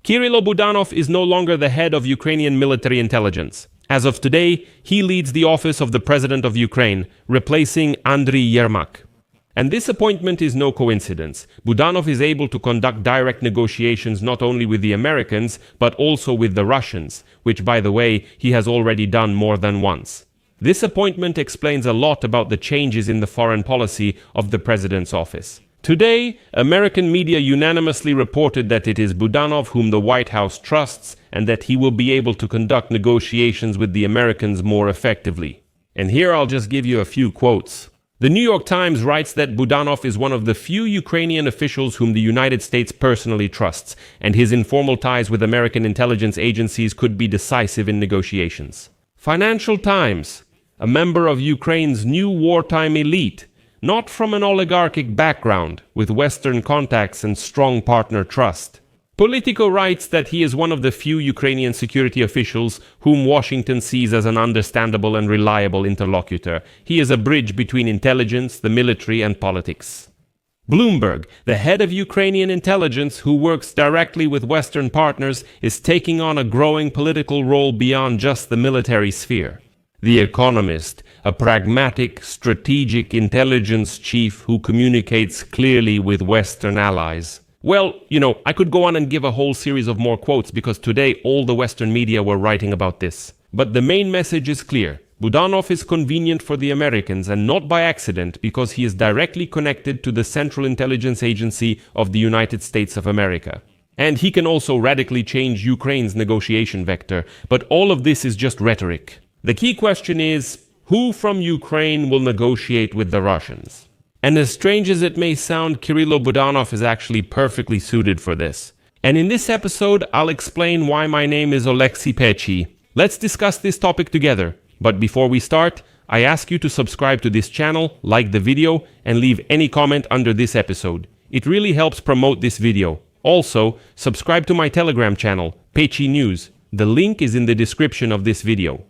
Kirilo Budanov is no longer the head of Ukrainian military intelligence. As of today, he leads the office of the President of Ukraine, replacing Andriy Yermak. And this appointment is no coincidence. Budanov is able to conduct direct negotiations not only with the Americans, but also with the Russians, which, by the way, he has already done more than once. This appointment explains a lot about the changes in the foreign policy of the President's office. Today, American media unanimously reported that it is Budanov whom the White House trusts and that he will be able to conduct negotiations with the Americans more effectively. And here I'll just give you a few quotes. The New York Times writes that Budanov is one of the few Ukrainian officials whom the United States personally trusts, and his informal ties with American intelligence agencies could be decisive in negotiations. Financial Times, a member of Ukraine's new wartime elite, not from an oligarchic background, with Western contacts and strong partner trust. Politico writes that he is one of the few Ukrainian security officials whom Washington sees as an understandable and reliable interlocutor. He is a bridge between intelligence, the military, and politics. Bloomberg, the head of Ukrainian intelligence who works directly with Western partners, is taking on a growing political role beyond just the military sphere. The Economist, a pragmatic, strategic intelligence chief who communicates clearly with Western allies. Well, I could go on and give a whole series of more quotes because today all the Western media were writing about this. But the main message is clear. Budanov is convenient for the Americans and not by accident because he is directly connected to the Central Intelligence Agency of the United States of America. And he can also radically change Ukraine's negotiation vector. But all of this is just rhetoric. The key question is, who from Ukraine will negotiate with the Russians? And as strange as it may sound, Kirilo Budanov is actually perfectly suited for this. And in this episode, I'll explain why my name is Oleksiy Pechi. Let's discuss this topic together. But before we start, I ask you to subscribe to this channel, like the video, and leave any comment under this episode. It really helps promote this video. Also, subscribe to my Telegram channel, Pechi News. The link is in the description of this video.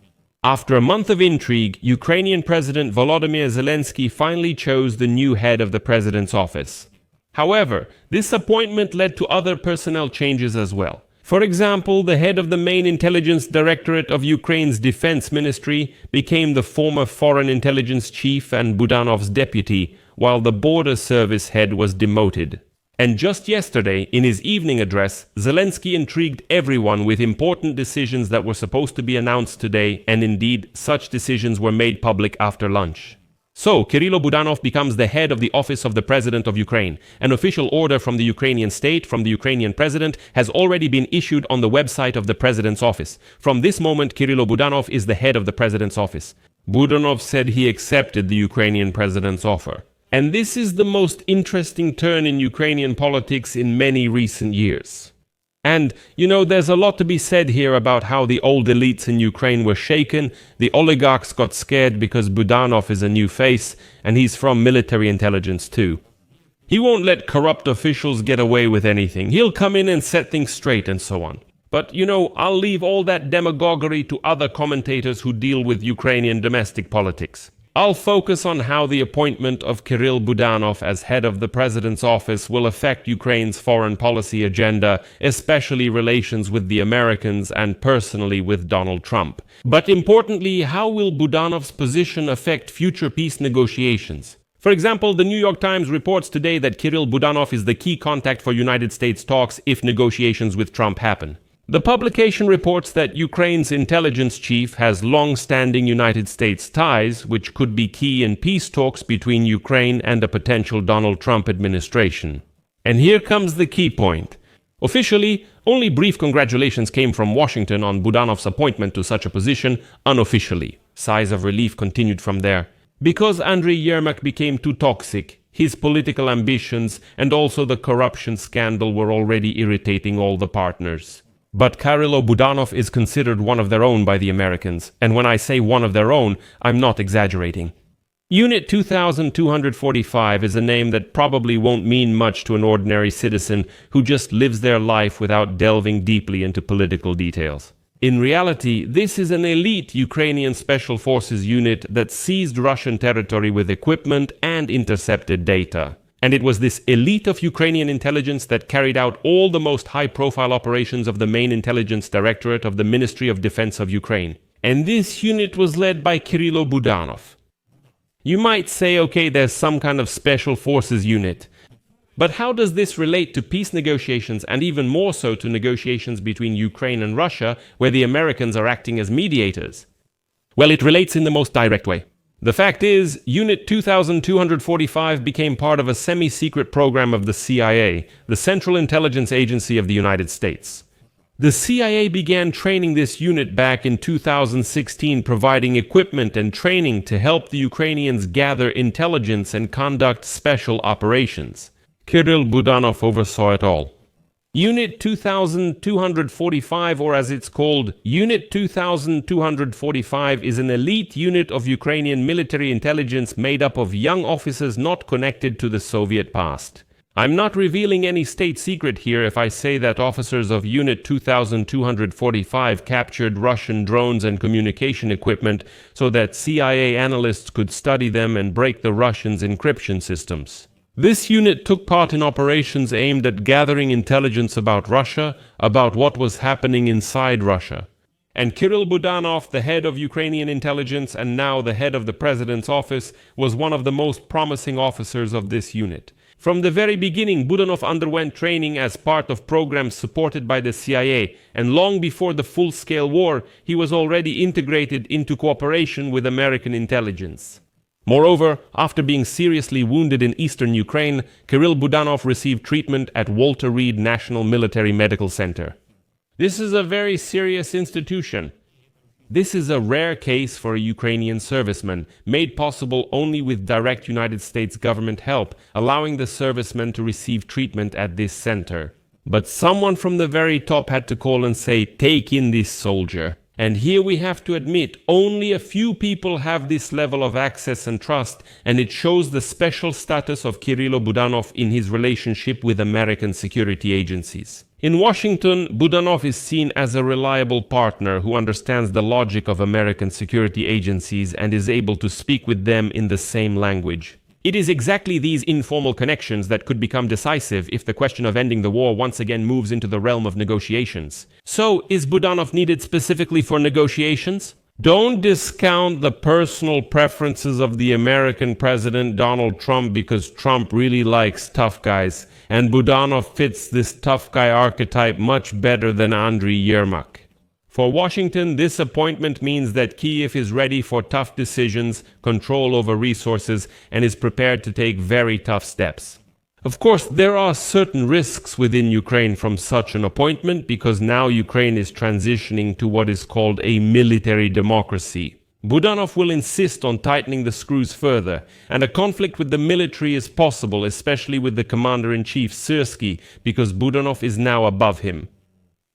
After a month of intrigue, Ukrainian President Volodymyr Zelensky finally chose the new head of the president's office. However, this appointment led to other personnel changes as well. For example, the head of the main intelligence directorate of Ukraine's defense ministry became the former foreign intelligence chief and Budanov's deputy, while the border service head was demoted. And just yesterday, in his evening address, Zelensky intrigued everyone with important decisions that were supposed to be announced today, and indeed, such decisions were made public after lunch. So, Kirilo Budanov becomes the head of the office of the President of Ukraine. An official order from the Ukrainian state, from the Ukrainian president, has already been issued on the website of the President's office. From this moment, Kirilo Budanov is the head of the President's office. Budanov said he accepted the Ukrainian president's offer. And this is the most interesting turn in Ukrainian politics in many recent years. And, there's a lot to be said here about how the old elites in Ukraine were shaken, the oligarchs got scared because Budanov is a new face, and he's from military intelligence too. He won't let corrupt officials get away with anything. He'll come in and set things straight and so on. But, I'll leave all that demagoguery to other commentators who deal with Ukrainian domestic politics. I'll focus on how the appointment of Kirilo Budanov as head of the president's office will affect Ukraine's foreign policy agenda, especially relations with the Americans and personally with Donald Trump. But importantly, how will Budanov's position affect future peace negotiations? For example, the New York Times reports today that Kirilo Budanov is the key contact for United States talks if negotiations with Trump happen. The publication reports that Ukraine's intelligence chief has long-standing United States ties, which could be key in peace talks between Ukraine and a potential Donald Trump administration. And here comes the key point. Officially, only brief congratulations came from Washington on Budanov's appointment to such a position. Unofficially, sighs of relief continued from there. Because Andriy Yermak became too toxic, his political ambitions and also the corruption scandal were already irritating all the partners. But Kirilo Budanov is considered one of their own by the Americans, and when I say one of their own, I'm not exaggerating. Unit 2245 is a name that probably won't mean much to an ordinary citizen who just lives their life without delving deeply into political details. In reality, this is an elite Ukrainian special forces unit that seized Russian territory with equipment and intercepted data. And it was this elite of Ukrainian intelligence that carried out all the most high-profile operations of the main intelligence directorate of the Ministry of Defense of Ukraine. And this unit was led by Kirill Budanov. You might say, okay, there's some kind of special forces unit. But how does this relate to peace negotiations, and even more so to negotiations between Ukraine and Russia, where the Americans are acting as mediators? Well, it relates in the most direct way. The fact is, Unit 2245 became part of a semi-secret program of the CIA, the Central Intelligence Agency of the United States. The CIA began training this unit back in 2016, providing equipment and training to help the Ukrainians gather intelligence and conduct special operations. Kirill Budanov oversaw it all. Unit 2245, or as it's called, Unit 2245, is an elite unit of Ukrainian military intelligence made up of young officers not connected to the Soviet past. I'm not revealing any state secret here if I say that officers of Unit 2245 captured Russian drones and communication equipment so that CIA analysts could study them and break the Russians' encryption systems. This unit took part in operations aimed at gathering intelligence about Russia, about what was happening inside Russia. And Kirill Budanov, the head of Ukrainian intelligence and now the head of the president's office, was one of the most promising officers of this unit. From the very beginning, Budanov underwent training as part of programs supported by the CIA, and long before the full-scale war, he was already integrated into cooperation with American intelligence. Moreover, after being seriously wounded in eastern Ukraine, Kirill Budanov received treatment at Walter Reed National Military Medical Center. This is a very serious institution. This is a rare case for a Ukrainian serviceman, made possible only with direct United States government help, allowing the serviceman to receive treatment at this center. But someone from the very top had to call and say, "Take in this soldier." And here we have to admit, only a few people have this level of access and trust, and it shows the special status of Kirill Budanov in his relationship with American security agencies. In Washington, Budanov is seen as a reliable partner who understands the logic of American security agencies and is able to speak with them in the same language. It is exactly these informal connections that could become decisive if the question of ending the war once again moves into the realm of negotiations. So, is Budanov needed specifically for negotiations? Don't discount the personal preferences of the American President Donald Trump, because Trump really likes tough guys, and Budanov fits this tough guy archetype much better than Andriy Yermak. For Washington, this appointment means that Kyiv is ready for tough decisions, control over resources, and is prepared to take very tough steps. Of course, there are certain risks within Ukraine from such an appointment, because now Ukraine is transitioning to what is called a military democracy. Budanov will insist on tightening the screws further, and a conflict with the military is possible, especially with the commander-in-chief Zelensky, because Budanov is now above him.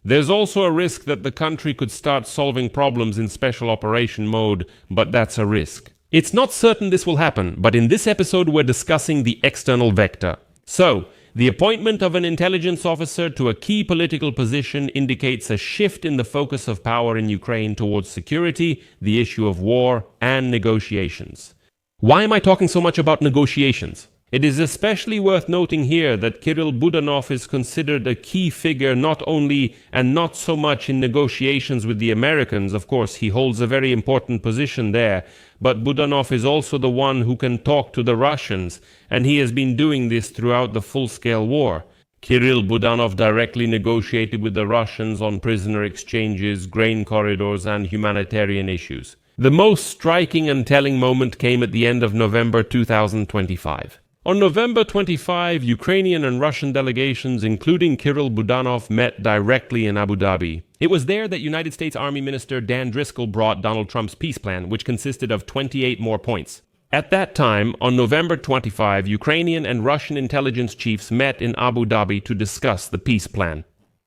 There's also a risk that the country could start solving problems in special operation mode, but that's a risk. It's not certain this will happen, but in this episode we're discussing the external vector. So, the appointment of an intelligence officer to a key political position indicates a shift in the focus of power in Ukraine towards security, the issue of war, and negotiations. Why am I talking so much about negotiations? It is especially worth noting here that Kirill Budanov is considered a key figure not only and not so much in negotiations with the Americans. Of course, he holds a very important position there, but Budanov is also the one who can talk to the Russians, and he has been doing this throughout the full-scale war. Kirill Budanov directly negotiated with the Russians on prisoner exchanges, grain corridors, and humanitarian issues. The most striking and telling moment came at the end of November 2025. On November 25, Ukrainian and Russian delegations, including Kirill Budanov, met directly in Abu Dhabi. It was there that United States Army Minister Dan Driscoll brought Donald Trump's peace plan, which consisted of 28 more points. At that time, on November 25, Ukrainian and Russian intelligence chiefs met in Abu Dhabi to discuss the peace plan.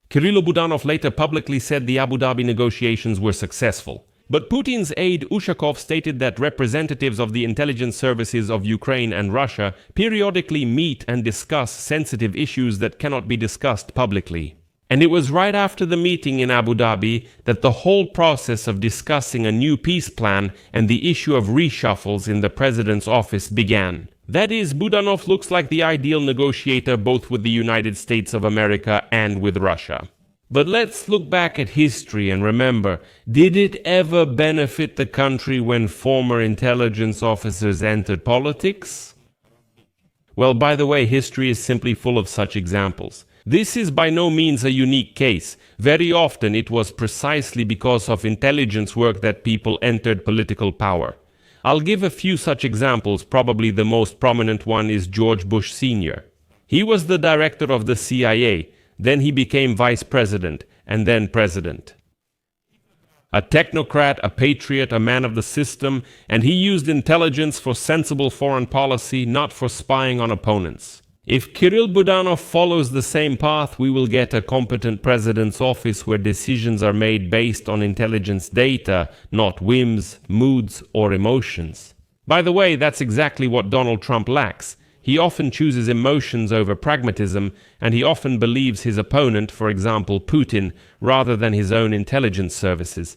Kirill Budanov later publicly said the Abu Dhabi negotiations were successful. But Putin's aide Ushakov stated that representatives of the intelligence services of Ukraine and Russia periodically meet and discuss sensitive issues that cannot be discussed publicly. And it was right after the meeting in Abu Dhabi that the whole process of discussing a new peace plan and the issue of reshuffles in the president's office began. That is, Budanov looks like the ideal negotiator both with the United States of America and with Russia. But let's look back at history and remember, did it ever benefit the country when former intelligence officers entered politics? Well, by the way, history is simply full of such examples. This is by no means a unique case. Very often it was precisely because of intelligence work that people entered political power. I'll give a few such examples. Probably the most prominent one is George Bush Sr. He was the director of the CIA. Then he became vice president, and then president. A technocrat, a patriot, a man of the system, and he used intelligence for sensible foreign policy, not for spying on opponents. If Kirill Budanov follows the same path, we will get a competent president's office where decisions are made based on intelligence data, not whims, moods, or emotions. By the way, that's exactly what Donald Trump lacks. He often chooses emotions over pragmatism, and he often believes his opponent, for example Putin, rather than his own intelligence services.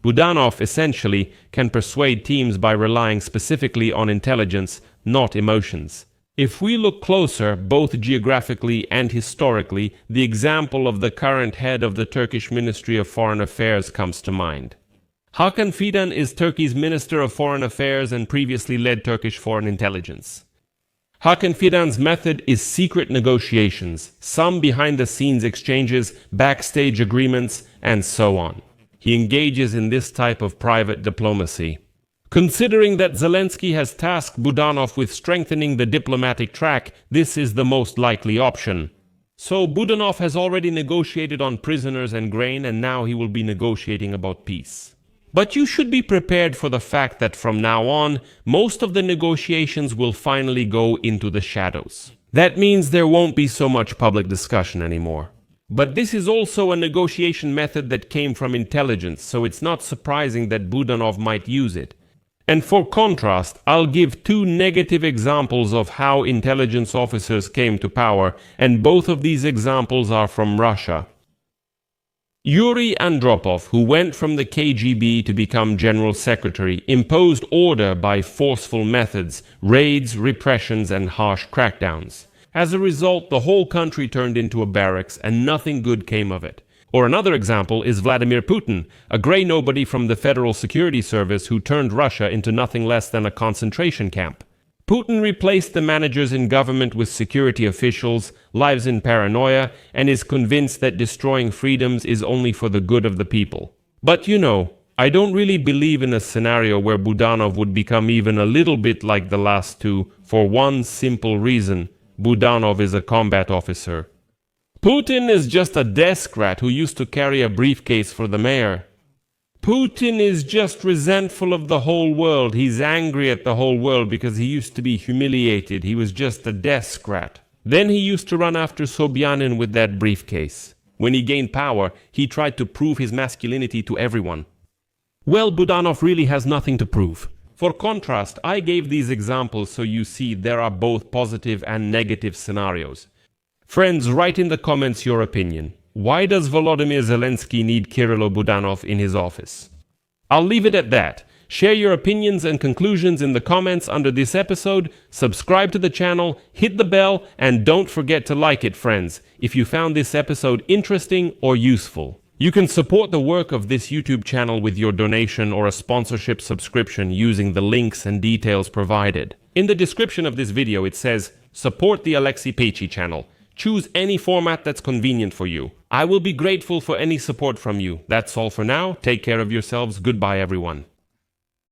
Budanov essentially can persuade teams by relying specifically on intelligence, not emotions. If we look closer, both geographically and historically, the example of the current head of the Turkish Ministry of Foreign Affairs comes to mind. Hakan Fidan is Turkey's Minister of Foreign Affairs and previously led Turkish foreign intelligence. Hakan Fidan's method is secret negotiations, some behind-the-scenes exchanges, backstage agreements, and so on. He engages in this type of private diplomacy. Considering that Zelensky has tasked Budanov with strengthening the diplomatic track, this is the most likely option. So Budanov has already negotiated on prisoners and grain, and now he will be negotiating about peace. But you should be prepared for the fact that from now on, most of the negotiations will finally go into the shadows. That means there won't be so much public discussion anymore. But this is also a negotiation method that came from intelligence, so it's not surprising that Budanov might use it. And for contrast, I'll give two negative examples of how intelligence officers came to power, and both of these examples are from Russia. Yuri Andropov, who went from the KGB to become General Secretary, imposed order by forceful methods, raids, repressions, and harsh crackdowns. As a result, the whole country turned into a barracks, and nothing good came of it. Or another example is Vladimir Putin, a grey nobody from the Federal Security Service who turned Russia into nothing less than a concentration camp. Putin replaced the managers in government with security officials, lives in paranoia, and is convinced that destroying freedoms is only for the good of the people. But you know, I don't really believe in a scenario where Budanov would become even a little bit like the last two, for one simple reason: Budanov is a combat officer. Putin is just a desk rat who used to carry a briefcase for the mayor. Putin is just resentful of the whole world. He's angry at the whole world because he used to be humiliated. He was just a desk rat. Then he used to run after Sobyanin with that briefcase. When he gained power, he tried to prove his masculinity to everyone. Well, Budanov really has nothing to prove. For contrast, I gave these examples so you see there are both positive and negative scenarios. Friends, write in the comments your opinion. Why does Volodymyr Zelensky need Kirill Budanov in his office? I'll leave it at that. Share your opinions and conclusions in the comments under this episode, subscribe to the channel, hit the bell, and don't forget to like it, friends, if you found this episode interesting or useful. You can support the work of this YouTube channel with your donation or a sponsorship subscription using the links and details provided. In the description of this video it says, support the Alexei Pechy channel. Choose any format that's convenient for you. I will be grateful for any support from you. That's all for now. Take care of yourselves. Goodbye, everyone.